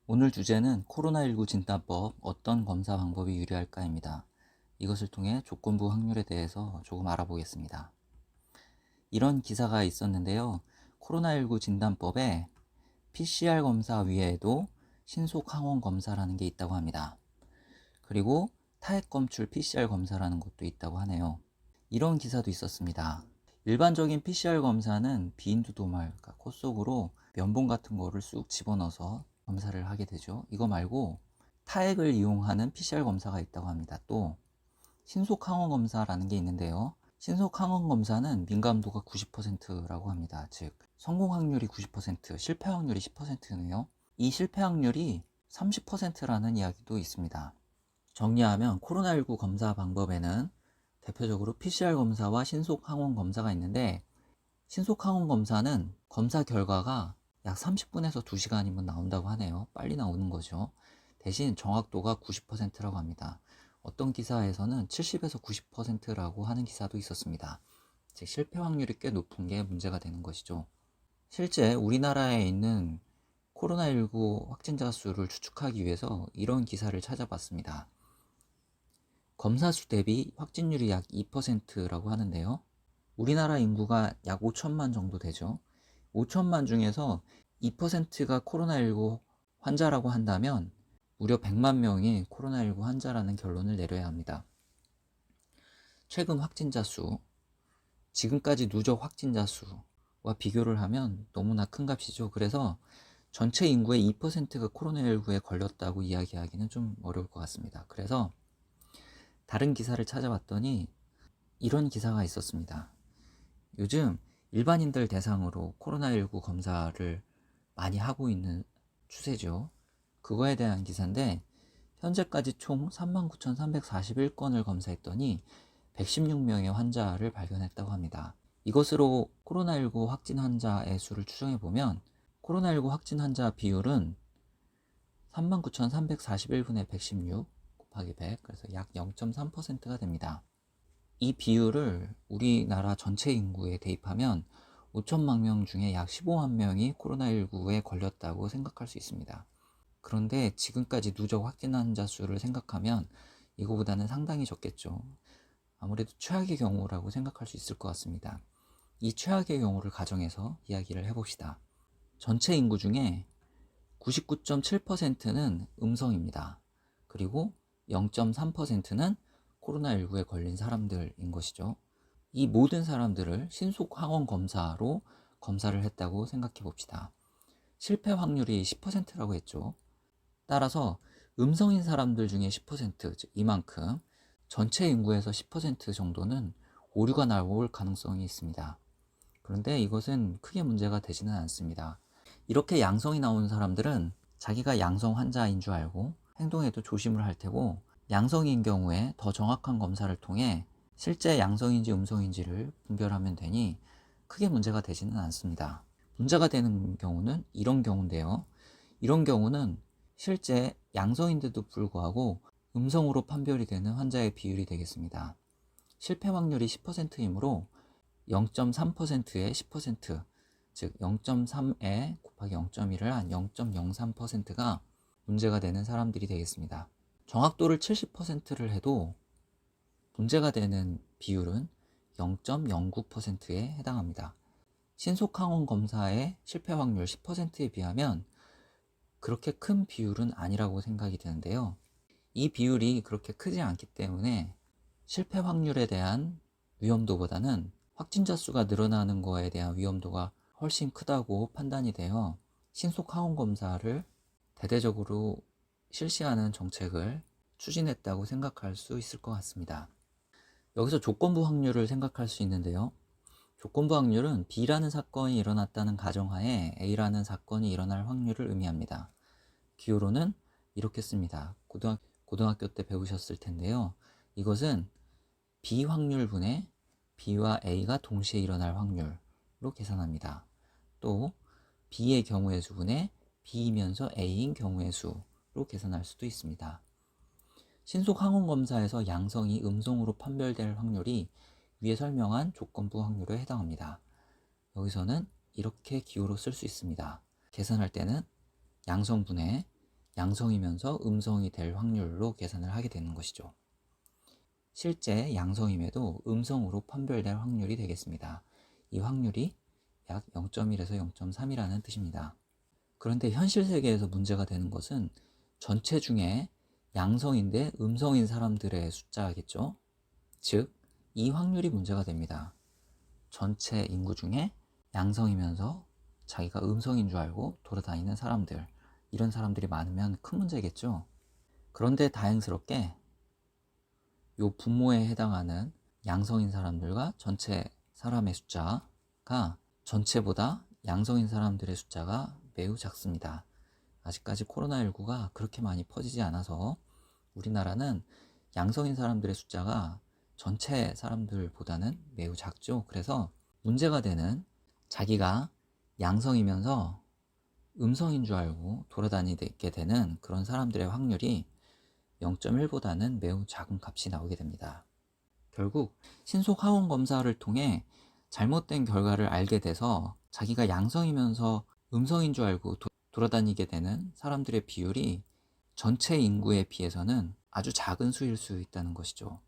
오늘 주제는 코로나19 진단법 어떤 검사 방법이 유리할까입니다. 이것을 통해 조건부 확률에 대해서 조금 알아보겠습니다. 이런 기사가 있었는데요. 코로나19 진단법에 PCR 검사 외에도 신속 항원 검사라는 게 있다고 합니다. 그리고 타액 검출 PCR 검사라는 것도 있다고 하네요. 이런 기사도 있었습니다. 일반적인 PCR 검사는 비인두도말, 그러니까 코 속으로 면봉 같은 거를 쑥 집어넣어서 검사를 하게 되죠. 이거 말고 타액을 이용하는 PCR 검사가 있다고 합니다. 또 신속 항원 검사라는 게 있는데요. 신속 항원 검사는 민감도가 90%라고 합니다. 즉 성공 확률이 90%, 실패 확률이 10%네요. 이 실패 확률이 30%라는 이야기도 있습니다. 정리하면 코로나19 검사 방법에는 대표적으로 PCR 검사와 신속 항원 검사가 있는데, 신속 항원 검사는 검사 결과가 약 30분에서 2시간이면 나온다고 하네요. 빨리 나오는 거죠. 대신 정확도가 90%라고 합니다. 어떤 기사에서는 70에서 90%라고 하는 기사도 있었습니다. 즉 실패 확률이 꽤 높은 게 문제가 되는 것이죠. 실제 우리나라에 있는 코로나19 확진자 수를 추측하기 위해서 이런 기사를 찾아봤습니다. 검사 수 대비 확진율이 약 2%라고 하는데요. 우리나라 인구가 약 5천만 정도 되죠. 5천만 중에서 2%가 코로나19 환자라고 한다면 무려 100만 명이 코로나19 환자라는 결론을 내려야 합니다. 최근 확진자 수, 지금까지 누적 확진자 수와 비교를 하면 너무나 큰 값이죠. 그래서 전체 인구의 2%가 코로나19에 걸렸다고 이야기하기는 좀 어려울 것 같습니다. 그래서 다른 기사를 찾아봤더니 이런 기사가 있었습니다. 요즘 일반인들 대상으로 코로나19 검사를 많이 하고 있는 추세죠. 그거에 대한 기사인데, 현재까지 총 39,341건을 검사했더니 116명의 환자를 발견했다고 합니다. 이것으로 코로나19 확진 환자의 수를 추정해보면 코로나19 확진 환자 비율은 39,341분의 116 곱하기 100, 그래서 약 0.3%가 됩니다. 이 비율을 우리나라 전체 인구에 대입하면 5천만 명 중에 약 15만 명이 코로나19에 걸렸다고 생각할 수 있습니다. 그런데 지금까지 누적 확진 환자 수를 생각하면 이거보다는 상당히 적겠죠. 아무래도 최악의 경우라고 생각할 수 있을 것 같습니다. 이 최악의 경우를 가정해서 이야기를 해봅시다. 전체 인구 중에 99.7%는 음성입니다. 그리고 0.3%는 코로나19에 걸린 사람들인 것이죠. 이 모든 사람들을 신속 항원 검사로 검사를 했다고 생각해 봅시다. 실패 확률이 10%라고 했죠. 따라서 음성인 사람들 중에 10%, 즉 이만큼, 전체 인구에서 10% 정도는 오류가 나올 가능성이 있습니다. 그런데 이것은 크게 문제가 되지는 않습니다. 이렇게 양성이 나오는 사람들은 자기가 양성 환자인 줄 알고 행동에도 조심을 할 테고, 양성인 경우에 더 정확한 검사를 통해 실제 양성인지 음성인지를 분별하면 되니 크게 문제가 되지는 않습니다. 문제가 되는 경우는 이런 경우인데요. 이런 경우는 실제 양성인데도 불구하고 음성으로 판별이 되는 환자의 비율이 되겠습니다. 실패 확률이 10%이므로 0.3%에 10%, 즉 0.3에 곱하기 0.1을 한 0.03%가 문제가 되는 사람들이 되겠습니다. 정확도를 70%를 해도 문제가 되는 비율은 0.09%에 해당합니다. 신속항원 검사의 실패 확률 10%에 비하면 그렇게 큰 비율은 아니라고 생각이 드는데요. 이 비율이 그렇게 크지 않기 때문에 실패 확률에 대한 위험도보다는 확진자 수가 늘어나는 거에 대한 위험도가 훨씬 크다고 판단이 되어 신속항원 검사를 대대적으로 실시하는 정책을 추진했다고 생각할 수 있을 것 같습니다. 여기서 조건부 확률을 생각할 수 있는데요. 조건부 확률은 B라는 사건이 일어났다는 가정하에 A라는 사건이 일어날 확률을 의미합니다. 기호로는 이렇게 씁니다. 고등학교 때 배우셨을 텐데요. 이것은 B 확률분의 B와 A가 동시에 일어날 확률로 계산합니다. 또 B의 경우의 수분의 B이면서 A인 경우의 수로 계산할 수도 있습니다. 신속 항원 검사에서 양성이 음성으로 판별될 확률이 위에 설명한 조건부 확률에 해당합니다. 여기서는 이렇게 기호로 쓸 수 있습니다. 계산할 때는 양성분의 양성이면서 음성이 될 확률로 계산을 하게 되는 것이죠. 실제 양성임에도 음성으로 판별될 확률이 되겠습니다. 이 확률이 약 0.1에서 0.3이라는 뜻입니다. 그런데 현실 세계에서 문제가 되는 것은 전체 중에 양성인데 음성인 사람들의 숫자겠죠. 즉, 이 확률이 문제가 됩니다. 전체 인구 중에 양성이면서 자기가 음성인 줄 알고 돌아다니는 사람들, 이런 사람들이 많으면 큰 문제겠죠. 그런데 다행스럽게 요 분모에 해당하는 양성인 사람들과 전체 사람의 숫자가 전체보다 양성인 사람들의 숫자가 매우 작습니다. 아직까지 코로나19가 그렇게 많이 퍼지지 않아서 우리나라는 양성인 사람들의 숫자가 전체 사람들보다는 매우 작죠. 그래서 문제가 되는 자기가 양성이면서 음성인 줄 알고 돌아다니게 되는 그런 사람들의 확률이 0.1보다는 매우 작은 값이 나오게 됩니다. 결국 신속 하원 검사를 통해 잘못된 결과를 알게 돼서 자기가 양성이면서 음성인 줄 알고 돌아다니게 되는 사람들의 비율이 전체 인구에 비해서는 아주 작은 수일 수 있다는 것이죠.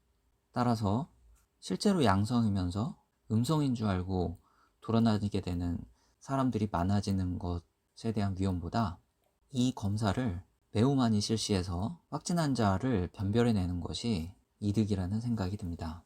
따라서 실제로 양성이면서 음성인 줄 알고 돌아다니게 되는 사람들이 많아지는 것에 대한 위험보다 이 검사를 매우 많이 실시해서 확진 환자를 변별해내는 것이 이득이라는 생각이 듭니다.